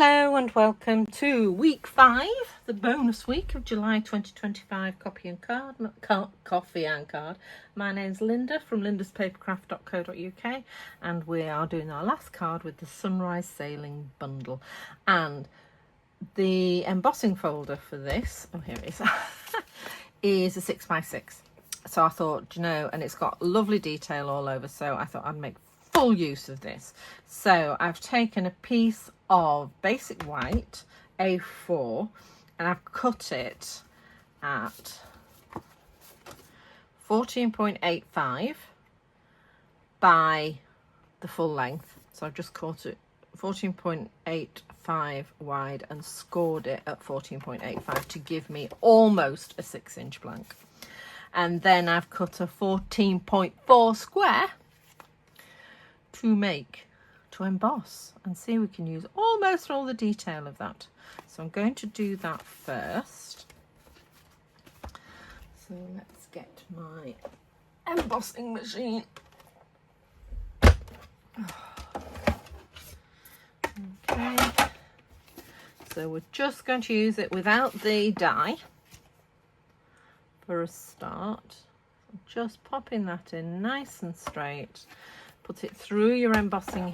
Hello and welcome to week 5, the bonus week of July 2025 coffee and card. My name's Linda from lindaspapercraft.co.uk and we are doing our last card with the Sunrise Sailing Bundle. And the embossing folder for this, oh here it is, is a 6x6. So I thought, you know, and it's got lovely detail all over, so I thought I'd make full use of this. So I've taken a piece of basic white A4 and I've cut it at 14.85 by the full length. So I've just cut it 14.85 wide and scored it at 14.85 to give me almost a 6-inch blank. And then I've cut a 14.4 square to emboss and see we can use almost all the detail of that. So I'm going to do that first. So let's get my embossing machine. Okay, so we're just going to use it without the die for a start. Just popping that in nice and straight. Put it through your embossing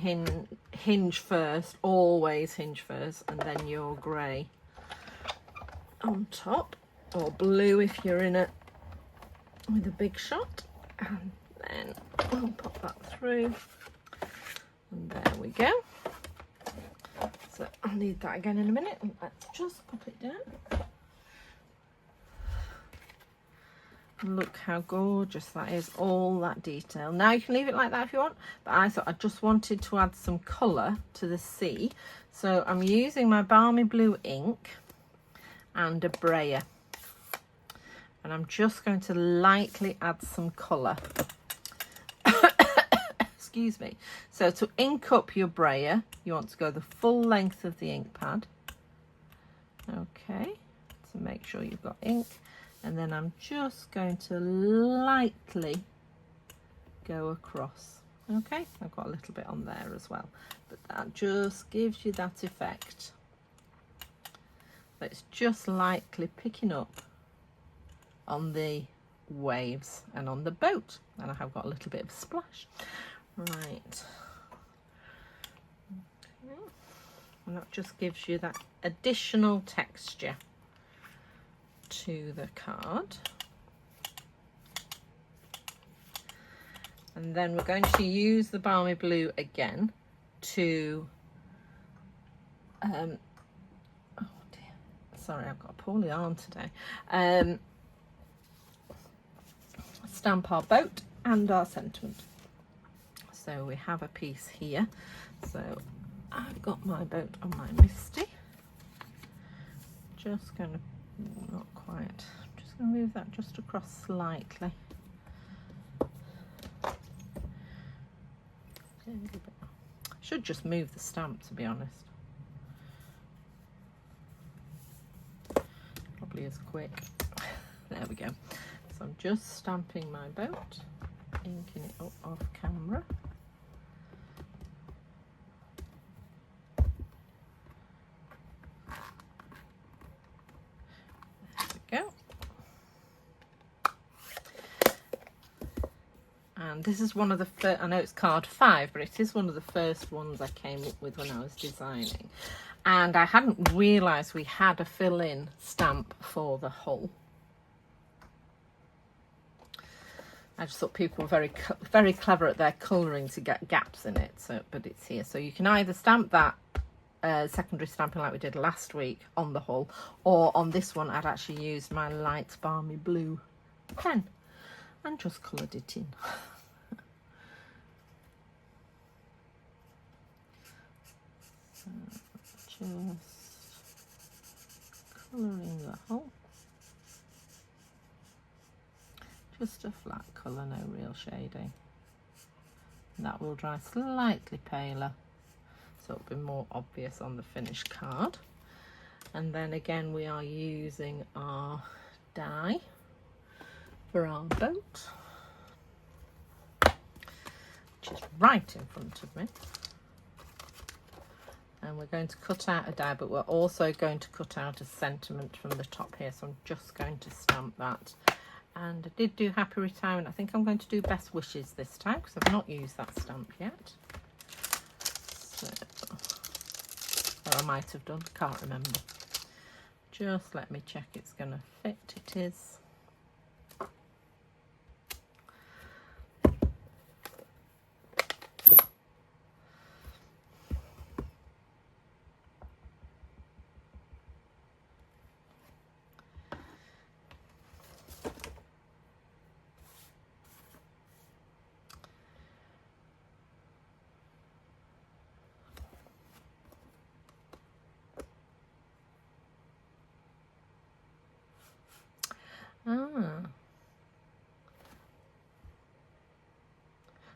hinge first, always hinge first, and then your grey on top, or blue if you're in it with a big shot, and then we'll pop that through, and there we go. So I'll need that again in a minute. Let's just pop it down. Look how gorgeous that is, all that detail. Now you can leave it like that if you want, but I thought I just wanted to add some colour to the sea. So I'm using my Balmy Blue ink and a brayer. And I'm just going to lightly add some colour. Excuse me. So to ink up your brayer, you want to go the full length of the ink pad. Okay, so make sure you've got ink. And then I'm just going to lightly go across. Okay, I've got a little bit on there as well, but that just gives you that effect. So it's just lightly picking up on the waves and on the boat, and I have got a little bit of splash. Right. Okay. And that just gives you that additional texture to the card. And then we're going to use the Balmy Blue again to oh dear, sorry, I've got a poorly arm today, stamp our boat and our sentiment. So we have a piece here, so I've got my boat on my Misty, just going to, not quite, I'm just going to move that just across slightly. Should just move the stamp, to be honest. Probably is quick. There we go. So I'm just stamping my boat, inking it up off camera. Go. And this is one of the first, I know it's card 5, but it is one of the first ones I came up with when I was designing. And I hadn't realised we had a fill-in stamp for the hull. I just thought people were very clever at their colouring to get gaps in it. So, but it's here. So you can either stamp that secondary stamping like we did last week on the hull, or on this one I'd actually used my light Balmy Blue pen and just coloured it in. So just colouring the hull, just a flat colour, no real shading. And that will dry slightly paler, so it'll be more obvious on the finished card. And then again we are using our die for our boat, which is right in front of me. And we're going to cut out a die, but we're also going to cut out a sentiment from the top here. So I'm just going to stamp that. And I did do Happy Retirement. I think I'm going to do Best Wishes this time because I've not used that stamp yet. So, or I might have done, can't remember. Just let me check it's going to fit. It is.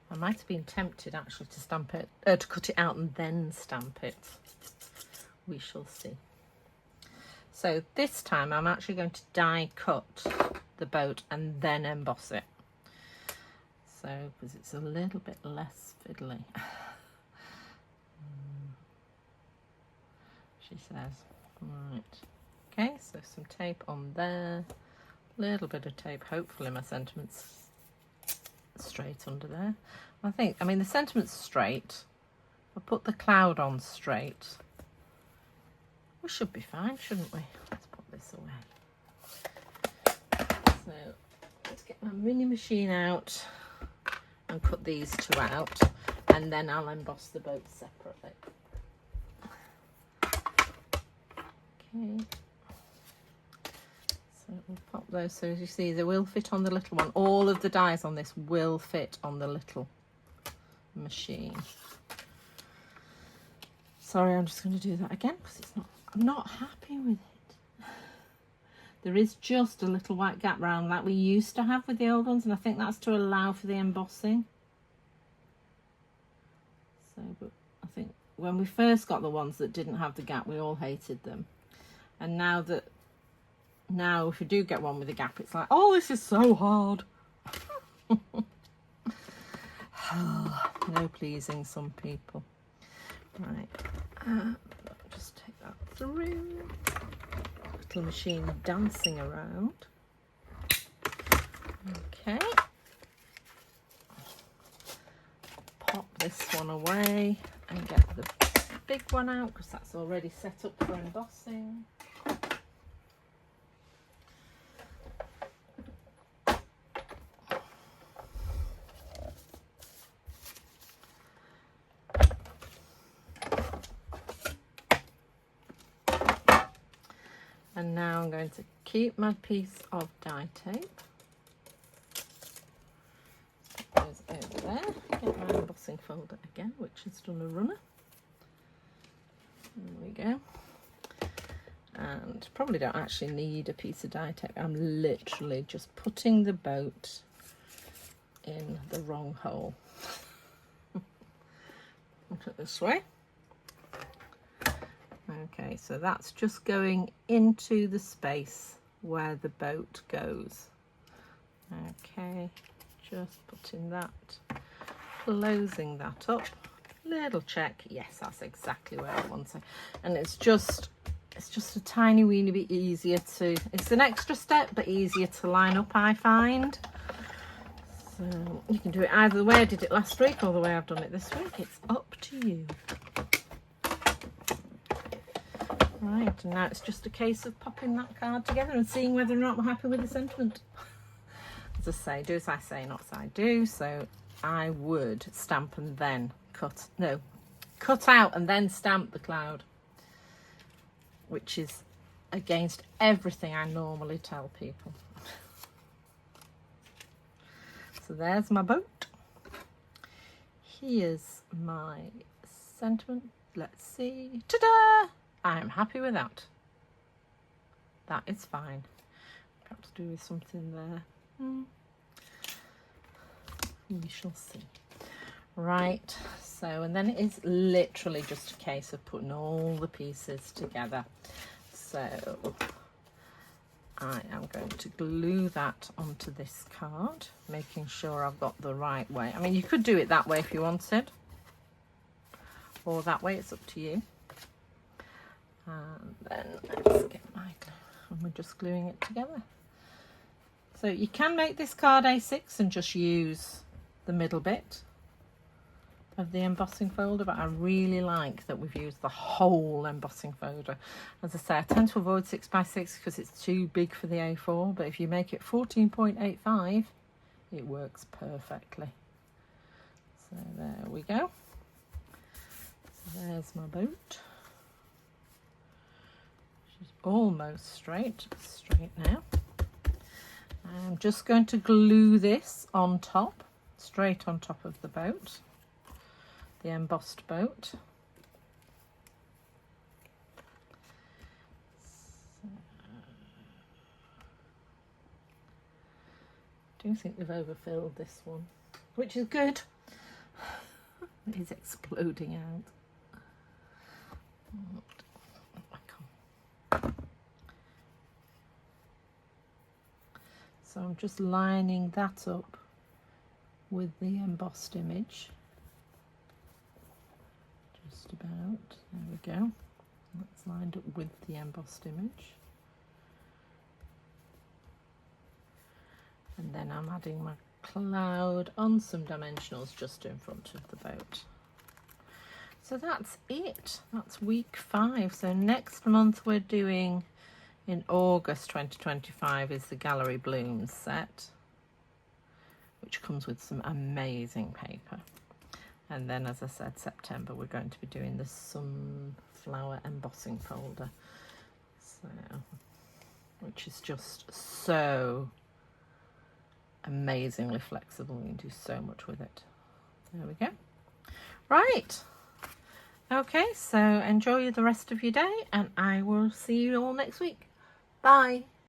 I might have been tempted actually to stamp it, to cut it out and then stamp it. We shall see. So this time I'm actually going to die cut the boat and then emboss it. So, because it's a little bit less fiddly. She says. Right. Okay, so some tape on there. Little bit of tape. Hopefully my sentiment's straight under there. I mean the sentiment's straight. I'll put the cloud on straight. We should be fine, shouldn't we? Let's put this away. So let's get my mini machine out and cut these two out, and then I'll emboss the boat separately. Okay. So we'll pop those, so as you see they will fit on the little one. All of the dies on this will fit on the little machine. Sorry, I'm just going to do that again because I'm not happy with it. There is just a little white gap round like we used to have with the old ones, and I think that's to allow for the embossing. So, but I think when we first got the ones that didn't have the gap, we all hated them. And now if you do get one with a gap, it's like, oh, this is so hard. No pleasing some people. Right, just take that through. Little machine dancing around. Okay. Pop this one away and get the big one out because that's already set up for embossing. And now I'm going to keep my piece of die tape. Put those over there. Get my embossing folder again, which has done a runner. There we go. And probably don't actually need a piece of die tape. I'm literally just putting the boat in the wrong hole. Look at this way. Okay, so that's just going into the space where the boat goes. Okay, just putting that, closing that up. Little check. Yes, that's exactly where I want it. And it's just a tiny weeny bit easier to, it's an extra step but easier to line up, I find. So you can do it either the way I did it last week or the way I've done it this week. It's up to you. Right, and now it's just a case of popping that card together and seeing whether or not we're happy with the sentiment. As I say, do as I say, not as I do. So I would stamp and then cut out and then stamp the cloud, which is against everything I normally tell people. So there's my boat. Here's my sentiment. Let's see. Ta-da! I am happy with that. That is fine. Perhaps do with something there. We shall see. Right, so and then it is literally just a case of putting all the pieces together. So I am going to glue that onto this card, making sure I've got the right way. I mean, you could do it that way if you wanted, or that way, it's up to you. And then let's get my glue, and we're just gluing it together. So you can make this card A6 and just use the middle bit of the embossing folder, but I really like that we've used the whole embossing folder. As I say, I tend to avoid 6x6 because it's too big for the A4, but if you make it 14.85, it works perfectly. So there we go. So there's my boat. She's almost straight now. I'm just going to glue this on top, straight on top of the boat, the embossed boat. So, I do think they've overfilled this one, which is good. It is exploding out. So I'm just lining that up with the embossed image. Just about. There we go. That's lined up with the embossed image. And then I'm adding my cloud on some dimensionals just in front of the boat. So that's it. That's week 5. So next month we're doing, in August 2025, is the Gallery Blooms set, which comes with some amazing paper. And then, as I said, September we're going to be doing the sunflower embossing folder, so, which is just so amazingly flexible. You can do so much with it. There we go. Right. Okay, so enjoy the rest of your day, and I will see you all next week. Bye.